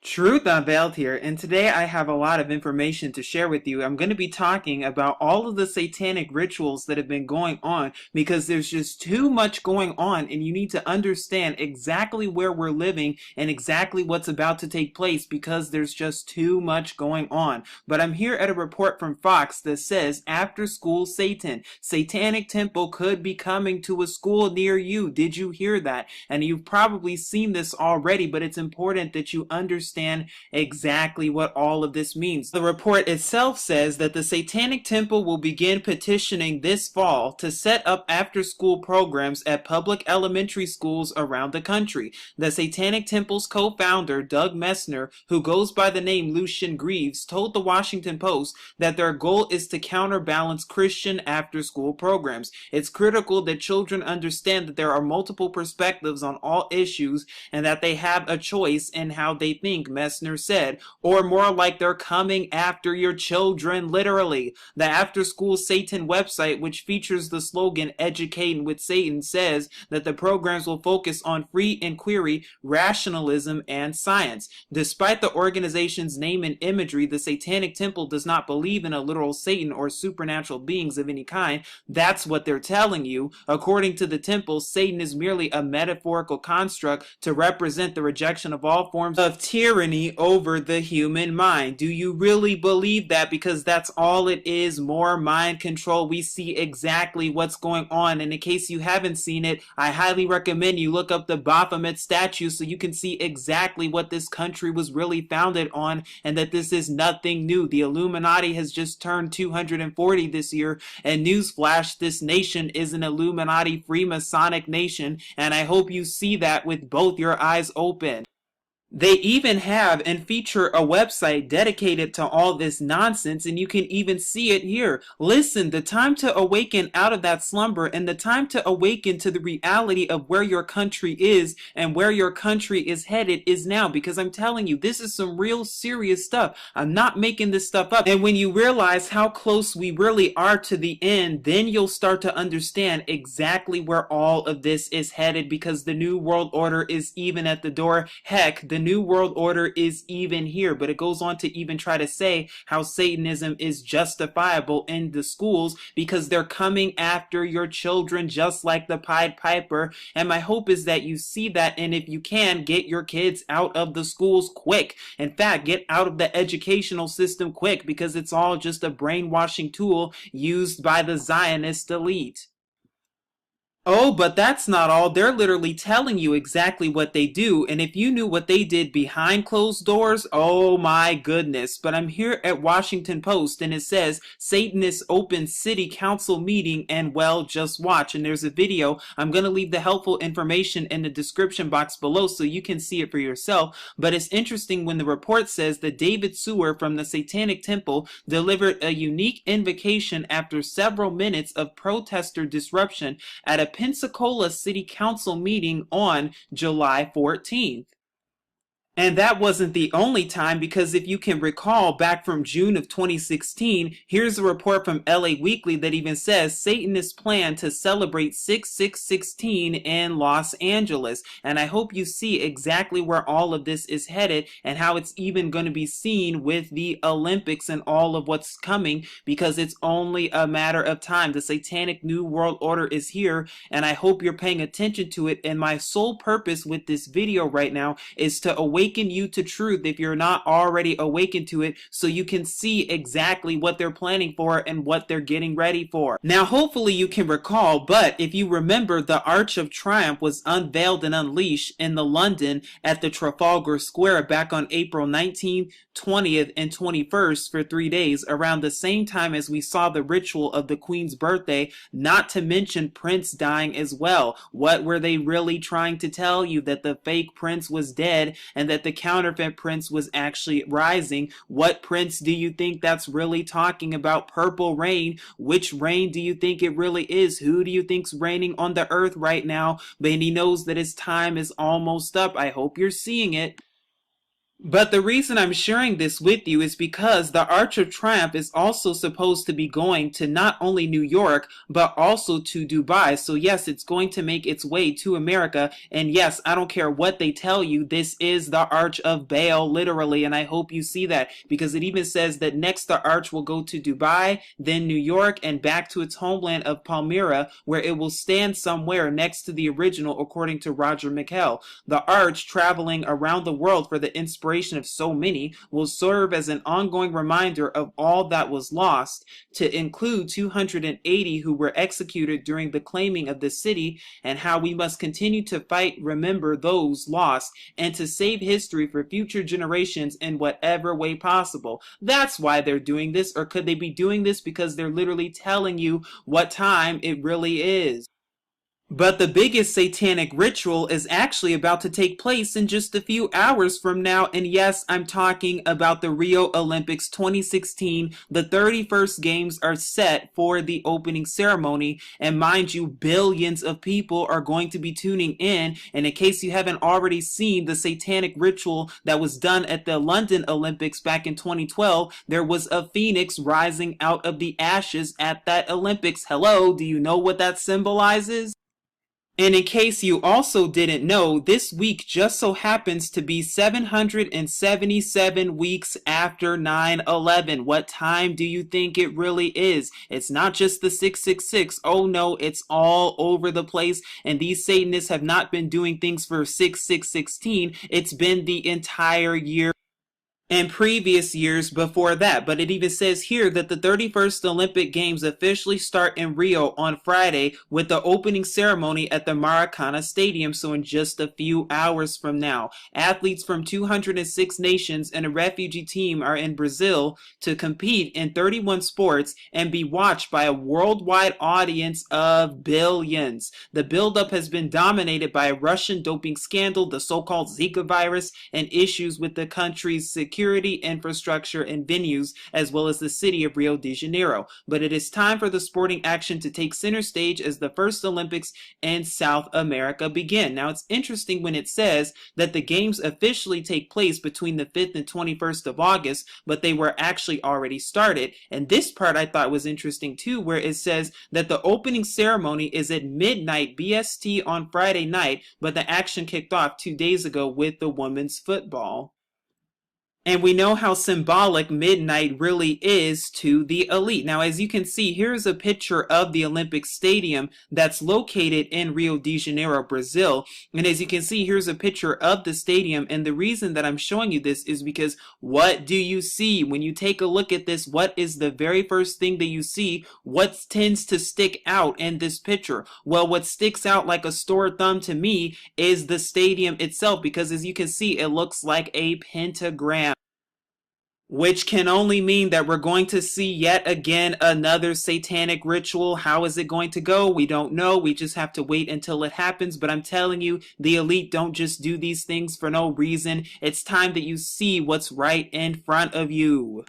Truth Unveiled here, and today I have a lot of information to share with you. I'm going to be talking about all of the satanic rituals that have been going on because there's just too much going on, and you need to understand exactly where we're living and exactly what's about to take place because there's just too much going on. But I'm here at a report from Fox that says after school Satan, Satanic Temple could be coming to a school near you. Did you hear that? And you've probably seen this already, but it's important that you understand exactly what all of this means. The report itself says that the Satanic Temple will begin petitioning this fall to set up after-school programs at public elementary schools around the country. The Satanic Temple's co-founder, Doug Messner, who goes by the name Lucian Greaves, told the Washington Post that their goal is to counterbalance Christian after-school programs. It's critical that children understand that there are multiple perspectives on all issues and that they have a choice in how they think, Messner said, or more like they're coming after your children, literally. The After School Satan website, which features the slogan Educating with Satan, says that the programs will focus on free inquiry, rationalism, and science. Despite the organization's name and imagery, the Satanic Temple does not believe in a literal Satan or supernatural beings of any kind. That's what they're telling you. According to the temple, Satan is merely a metaphorical construct to represent the rejection of all forms of tyranny over the human mind. Do you really believe that? Because that's all it is, more mind control. We see exactly what's going on, and in case you haven't seen it, I highly recommend you look up the Baphomet statue so you can see exactly what this country was really founded on, and that this is nothing new. The Illuminati has just turned 240 this year, and newsflash, this nation is an Illuminati Freemasonic nation, and I hope you see that with both your eyes open. They even have and feature a website dedicated to all this nonsense, and you can even see it here. Listen, the time to awaken out of that slumber and the time to awaken to the reality of where your country is and where your country is headed is now, because I'm telling you, this is some real serious stuff. I'm not making this stuff up. And when you realize how close we really are to the end, then you'll start to understand exactly where all of this is headed, because the New World Order is even at the door. Heck, the New World Order is even here, but it goes on to even try to say how Satanism is justifiable in the schools because they're coming after your children just like the Pied Piper. And my hope is that you see that, and if you can, get your kids out of the schools quick. In fact, get out of the educational system quick, because it's all just a brainwashing tool used by the Zionist elite. Oh, but that's not all. They're literally telling you exactly what they do. And if you knew what they did behind closed doors, oh my goodness. But I'm here at Washington Post, and it says Satanists open city council meeting, and well, just watch. And there's a video. I'm going to leave the helpful information in the description box below so you can see it for yourself. But it's interesting when the report says that David Sewer from the Satanic Temple delivered a unique invocation after several minutes of protester disruption at a Pensacola City Council meeting on July 14th. And that wasn't the only time, because if you can recall back from June of 2016, here's a report from LA Weekly that even says Satanists plan to celebrate 6616 in Los Angeles. And I hope you see exactly where all of this is headed and how it's even going to be seen with the Olympics and all of what's coming, because it's only a matter of time. The Satanic New World Order is here, and I hope you're paying attention to it. And my sole purpose with this video right now is to awaken you to truth if you're not already awakened to it, so you can see exactly what they're planning for and what they're getting ready for. Now, hopefully you can recall, but if you remember, the Arch of Triumph was unveiled and unleashed in the London at the Trafalgar Square back on April 19th, 20th, and 21st for 3 days, around the same time as we saw the ritual of the Queen's birthday, not to mention Prince dying as well. What were they really trying to tell you? That the fake Prince was dead and that the counterfeit Prince was actually rising. What Prince do you think that's really talking about? Purple rain. Which rain do you think it really is? Who do you think's reigning on the earth right now? But he knows that his time is almost up. I hope you're seeing it. But the reason I'm sharing this with you is because the Arch of Triumph is also supposed to be going to not only New York, but also to Dubai. So yes, it's going to make its way to America. And yes, I don't care what they tell you, this is the Arch of Baal, literally. And I hope you see that, because it even says that next the Arch will go to Dubai, then New York, and back to its homeland of Palmyra, where it will stand somewhere next to the original, according to Roger McHale. The Arch, traveling around the world for the inspiration of so many, will serve as an ongoing reminder of all that was lost, to include 280 who were executed during the claiming of the city, and how we must continue to fight, remember those lost, and to save history for future generations in whatever way possible. That's why they're doing this. Or could they be doing this because they're literally telling you what time it really is? But the biggest satanic ritual is actually about to take place in just a few hours from now. And yes, I'm talking about the Rio Olympics 2016. The 31st games are set for the opening ceremony. And mind you, billions of people are going to be tuning in. And in case you haven't already seen the satanic ritual that was done at the London Olympics back in 2012, there was a phoenix rising out of the ashes at that Olympics. Hello, do you know what that symbolizes? And in case you also didn't know, this week just so happens to be 777 weeks after 9/11. What time do you think it really is? It's not just the 666. Oh no, it's all over the place. And these Satanists have not been doing things for 6616. It's been the entire year and previous years before that. But it even says here that the 31st Olympic Games officially start in Rio on Friday with the opening ceremony at the Maracana Stadium, so in just a few hours from now. Athletes from 206 nations and a refugee team are in Brazil to compete in 31 sports and be watched by a worldwide audience of billions. The buildup has been dominated by a Russian doping scandal, the so-called Zika virus, and issues with the country's security, infrastructure, and venues, as well as the city of Rio de Janeiro. But it is time for the sporting action to take center stage as the first Olympics in South America begin. Now, it's interesting when it says that the games officially take place between the 5th and 21st of August, but they were actually already started. And this part I thought was interesting too, where it says that the opening ceremony is at midnight BST on Friday night, but the action kicked off 2 days ago with the women's football. And we know how symbolic midnight really is to the elite. Now, as you can see, here's a picture of the Olympic Stadium that's located in Rio de Janeiro, Brazil. And as you can see, here's a picture of the stadium. And the reason that I'm showing you this is because what do you see? When you take a look at this, what is the very first thing that you see? What tends to stick out in this picture? Well, what sticks out like a sore thumb to me is the stadium itself, because as you can see, it looks like a pentagram, which can only mean that we're going to see yet again another satanic ritual. How is it going to go? We don't know. We just have to wait until it happens. But I'm telling you, the elite don't just do these things for no reason. It's time that you see what's right in front of you,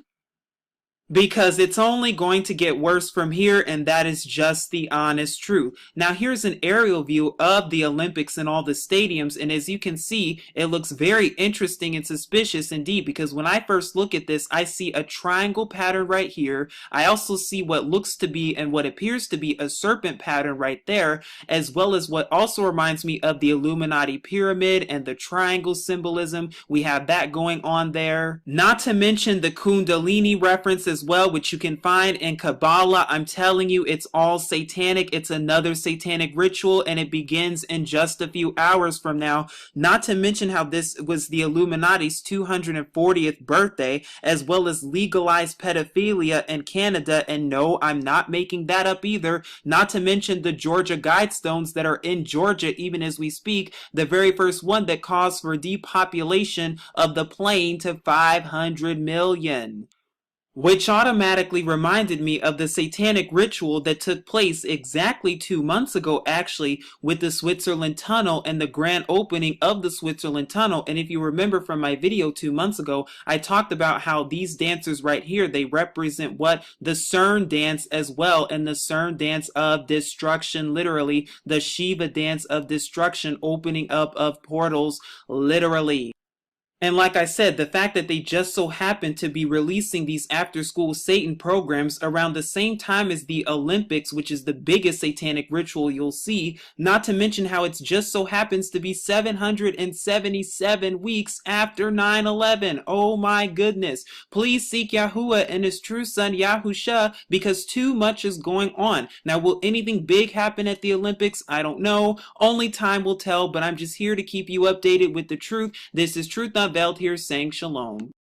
because it's only going to get worse from here, and that is just the honest truth. Now, here's an aerial view of the Olympics and all the stadiums, and as you can see, it looks very interesting and suspicious indeed, because when I first look at this, I see a triangle pattern right here. I also see what looks to be and what appears to be a serpent pattern right there, as well as what also reminds me of the Illuminati pyramid and the triangle symbolism. We have that going on there. Not to mention the Kundalini reference as well, which you can find in Kabbalah. I'm telling you, it's all satanic. It's another satanic ritual, and it begins in just a few hours from now. Not to mention how this was the Illuminati's 240th birthday, as well as legalized pedophilia in Canada. And no, I'm not making that up either. Not to mention the Georgia Guidestones that are in Georgia even as we speak, the very first one that caused for depopulation of the plain to 500 million. Which automatically reminded me of the satanic ritual that took place exactly 2 months ago, actually, with the Switzerland Tunnel and the grand opening of the Switzerland Tunnel. And if you remember from my video 2 months ago, I talked about how these dancers right here, they represent what? The CERN dance as well, and the CERN dance of destruction, literally, the Shiva dance of destruction, opening up of portals, literally. And like I said, the fact that they just so happen to be releasing these after school Satan programs around the same time as the Olympics, which is the biggest satanic ritual you'll see, not to mention how it just so happens to be 777 weeks after 9/11. Oh my goodness. Please seek Yahuwah and his true son Yahusha, because too much is going on. Now, will anything big happen at the Olympics? I don't know. Only time will tell, but I'm just here to keep you updated with the truth. This is Truth Not Veiled here saying shalom.